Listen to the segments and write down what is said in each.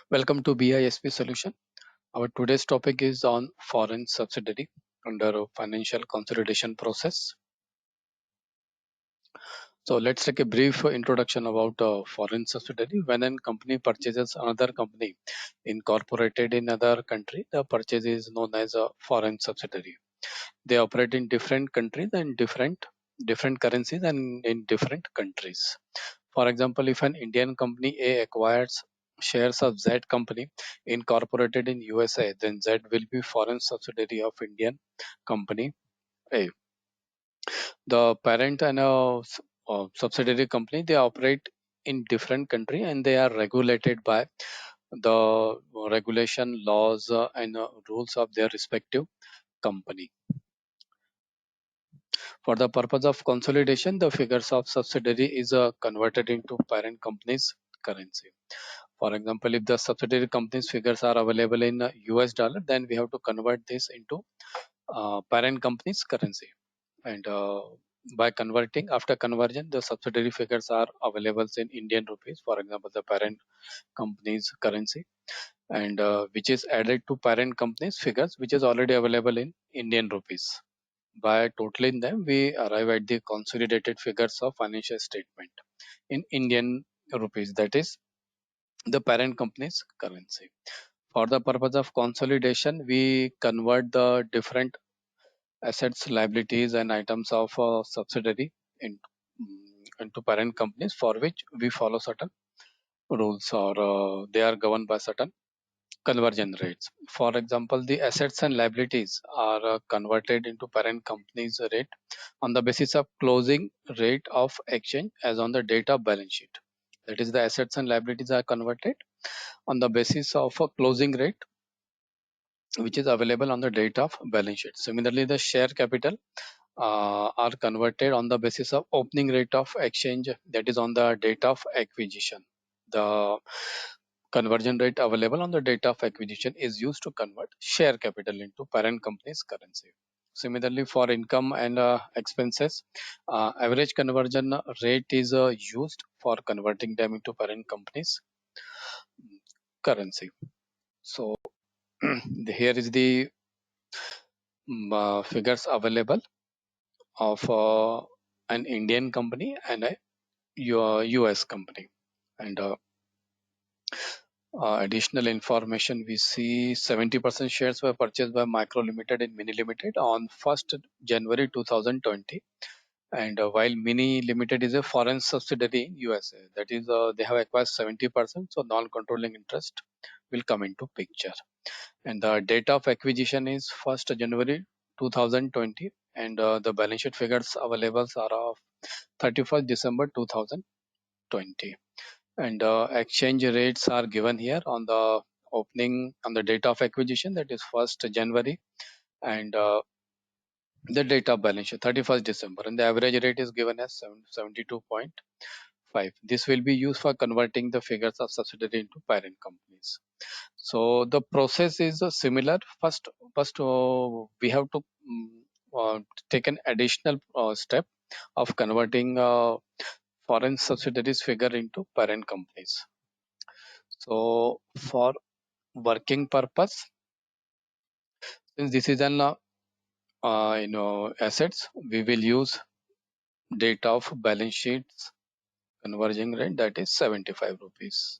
Welcome to BISP Solution. Our today's topic is on foreign subsidiary under a financial consolidation process. So let's take a brief introduction about foreign subsidiary. When a company purchases another company incorporated in another country, the purchase is known as a foreign subsidiary. They operate in different countries and different currencies and in different countries. For example, if an Indian company A acquires shares of Z company incorporated in USA, then Z will be foreign subsidiary of Indian company A. The parent and subsidiary company, they operate in different country and they are regulated by the regulation laws and rules of their respective company. For the purpose of consolidation, the figures of subsidiary is converted into parent company's currency. For example, if the subsidiary company's figures are available in US dollar, then we have to convert this into parent company's currency. And by converting, after conversion, the subsidiary figures are available in Indian rupees. For example, the parent company's currency, and which is added to parent company's figures, which is already available in Indian rupees. By totaling them, we arrive at the consolidated figures of financial statement in Indian rupees, that is the parent company's currency. For the purpose of consolidation, we convert the different assets, liabilities, and items of a subsidiary into parent companies, for which we follow certain rules, or they are governed by certain conversion rates. For example, the assets and liabilities are converted into parent company's rate on the basis of closing rate of exchange as on the date of balance sheet. That is, the assets and liabilities are converted on the basis of a closing rate which is available on the date of balance sheet. Similarly, the share capital are converted on the basis of opening rate of exchange, that is on the date of acquisition. The conversion rate available on the date of acquisition is used to convert share capital into parent company's currency. Similarly, for income and expenses, average conversion rate is used for converting them into parent company's currency. So here is the figures available of an Indian company and a US company. And additional information, we see 70% shares were purchased by Micro Limited and Mini Limited on 1st January 2020. And while Mini Limited is a foreign subsidiary in USA, that is, they have acquired 70%, so non-controlling interest will come into picture. And the date of acquisition is 1st January 2020, and the balance sheet figures available are of 31st December 2020. And exchange rates are given here on the opening, on the date of acquisition, that is 1st January, and the date of balance sheet 31st December, and the average rate is given as 72.5. This will be used for converting the figures of subsidiary into parent companies. So the process is similar. First we have to take an additional step of converting foreign subsidiaries figure into parent companies. So for working purpose, since this is an assets, we will use date of balance sheets conversion rate, that is 75 rupees.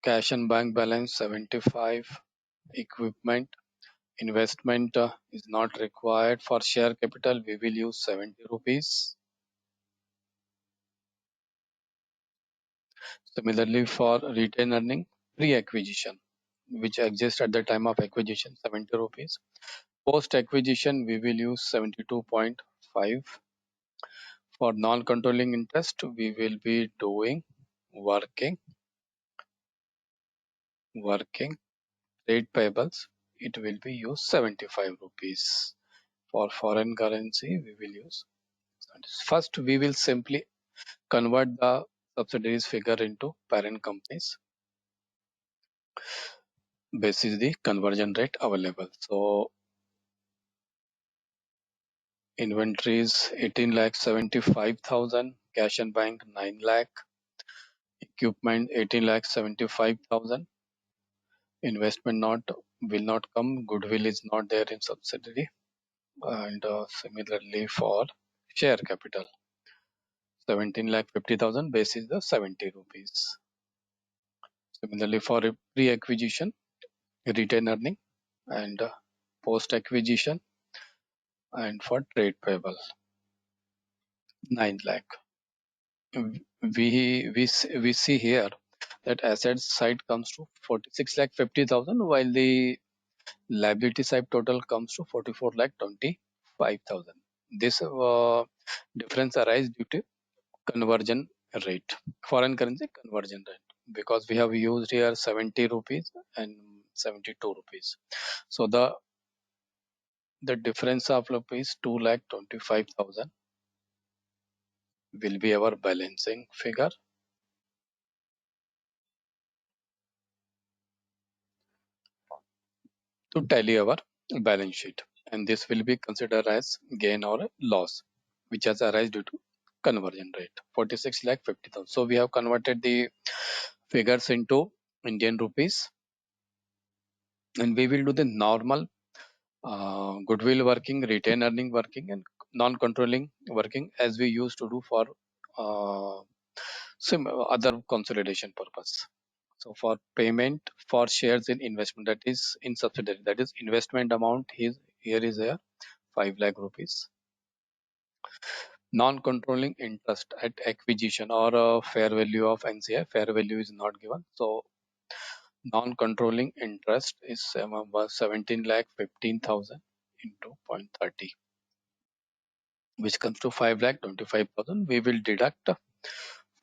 Cash and bank balance 75. Equipment investment is not required. For share capital, we will use 70 rupees. Similarly, for retained earning pre-acquisition, which exists at the time of acquisition, 70 rupees. Post acquisition, we will use 72.5. For non-controlling interest, we will be doing working trade payables. It will be used 75 rupees. For foreign currency, we will use. First, we will simply convert the subsidiaries figure into parent companies basis the conversion rate available. So inventories 18 lakh 75,000, cash and bank 9 lakh, Equipment 18,75,000. Investment not will not come. Goodwill is not there in subsidiary. And similarly for share capital 17,50,000, base is the 70 rupees. Similarly for pre-acquisition retained earning and post-acquisition and for trade payable 9 lakh. We see here that asset side comes to 46,50,000 while the liability side total comes to 44,25,000. This difference arises due to conversion rate, foreign currency conversion rate, because we have used here 70 rupees and 72 rupees. So the difference of rupees 2,25,000 will be our balancing figure to tally our balance sheet, and this will be considered as gain or loss which has arisen due to conversion rate 46,50,000. So we have converted the figures into Indian rupees, and we will do the normal goodwill working, retain earning working, and non-controlling working as we used to do for uh, other consolidation purpose. So for payment for shares in investment, that is in subsidiary, that is investment amount is here is a 5 lakh rupees. Non-controlling interest at acquisition or fair value of NCI, fair value is not given. So non-controlling interest is 17 lakh 15,000 into 0.30, which comes to 5 lakh 25,000. We will deduct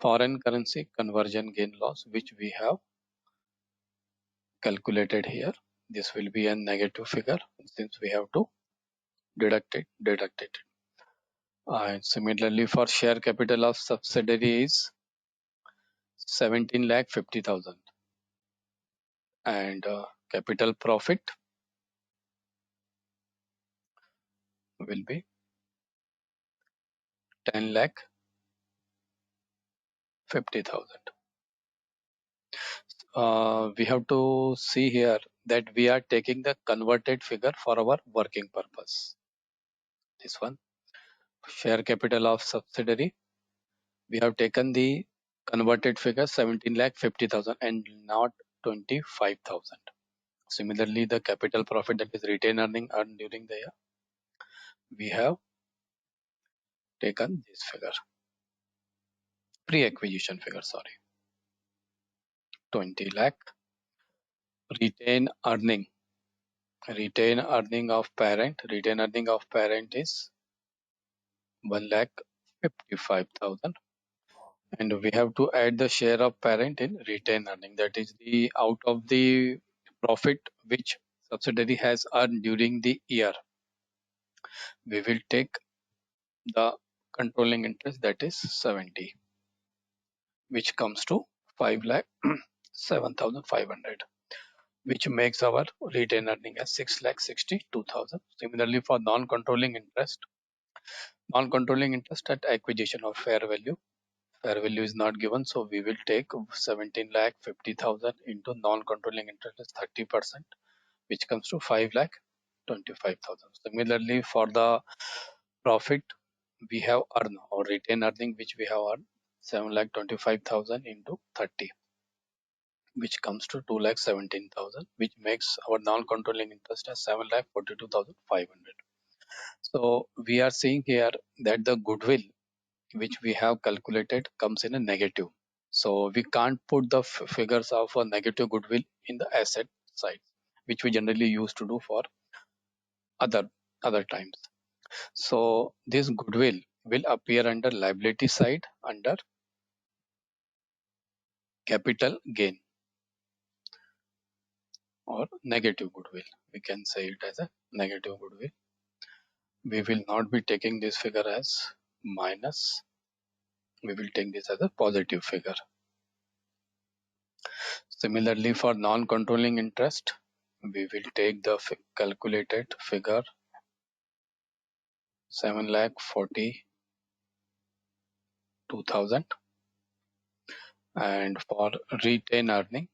foreign currency conversion gain loss, which we have calculated here. This will be a negative figure since we have to deduct it. And similarly for share capital of subsidiary is 17 lakh 50,000, and capital profit will be 10 lakh 50,000. We have to see here that we are taking the converted figure for our working purpose. This one, share capital of subsidiary, we have taken the converted figure 17 lakh 50,000 and not 25,000. Similarly, the capital profit, that is retained earning earned during the year, we have taken this figure, pre-acquisition figure, sorry, 20 lakh. Retain earning, retained earning of parent is 1 lakh 55,000, and we have to add the share of parent in retained earning, that is the out of the profit which subsidiary has earned during the year. We will take the controlling interest, that is 70, which comes to 5 lakh 7,500, which makes our retained earning as 6 lakh 62,000. Similarly for non-controlling interest at acquisition of fair value, fair value is not given, so we will take 17 lakh 50,000 into non-controlling interest as 30%, which comes to 5 lakh 25,000. Similarly for the profit we have earned or retained earning which we have earned 7 lakh 25,000 into 30, which comes to 2 lakh 17,000, which makes our non-controlling interest as 7 lakh 42,500. So we are seeing here that the goodwill which we have calculated comes in a negative. So we can't put the figures of a negative goodwill in the asset side, which we generally used to do for other times. So this goodwill will appear under liability side under capital gain or negative goodwill. We can say it as a negative goodwill. We will not be taking this figure as minus. We will take this as a positive figure. Similarly, for non-controlling interest, we will take the calculated figure 7 lakh 42,000 And for retained earning,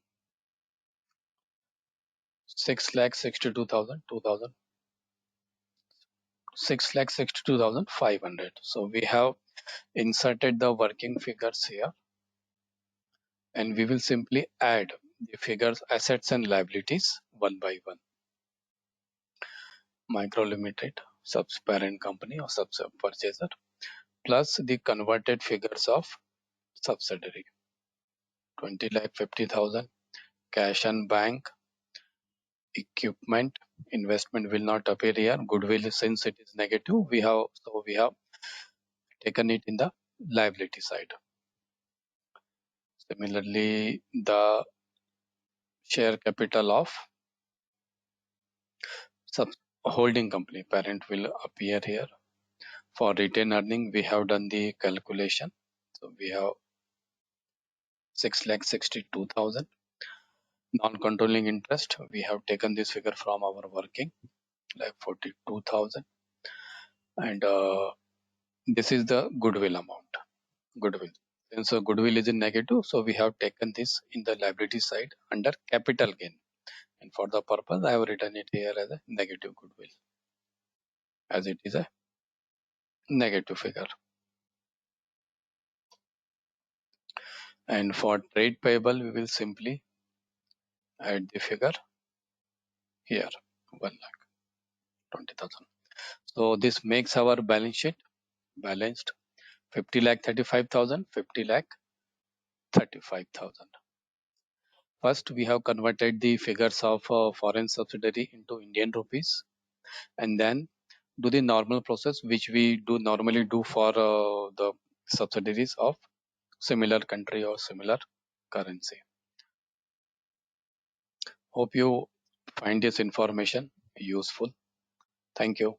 6,62,000, 6,62,500. So we have inserted the working figures here, and we will simply add the figures assets and liabilities one by one. Micro Limited, subs parent company or subs purchaser, plus the converted figures of subsidiary. 20,50,000 cash and bank, equipment, investment will not appear here. Goodwill, since it is negative, we have taken it in the liability side. Similarly, the share capital of sub holding company parent will appear here. For retained earning, we have done the calculation. So we have 6,62,000. Non-controlling interest, we have taken this figure from our working, like 42,000. And this is the goodwill amount. Goodwill. Since goodwill is in negative, so we have taken this in the liability side under capital gain. And for the purpose, I have written it here as a negative goodwill, as it is a negative figure. And for trade payable, we will simply add the figure here, 1,20,000. So this makes our balance sheet balanced. 50 lakh 35,000, 50 lakh 35,000. First, we have converted the figures of foreign subsidiary into Indian rupees, and then do the normal process which we do normally do for the subsidiaries of similar country or similar currency. Hope you find this information useful. Thank you.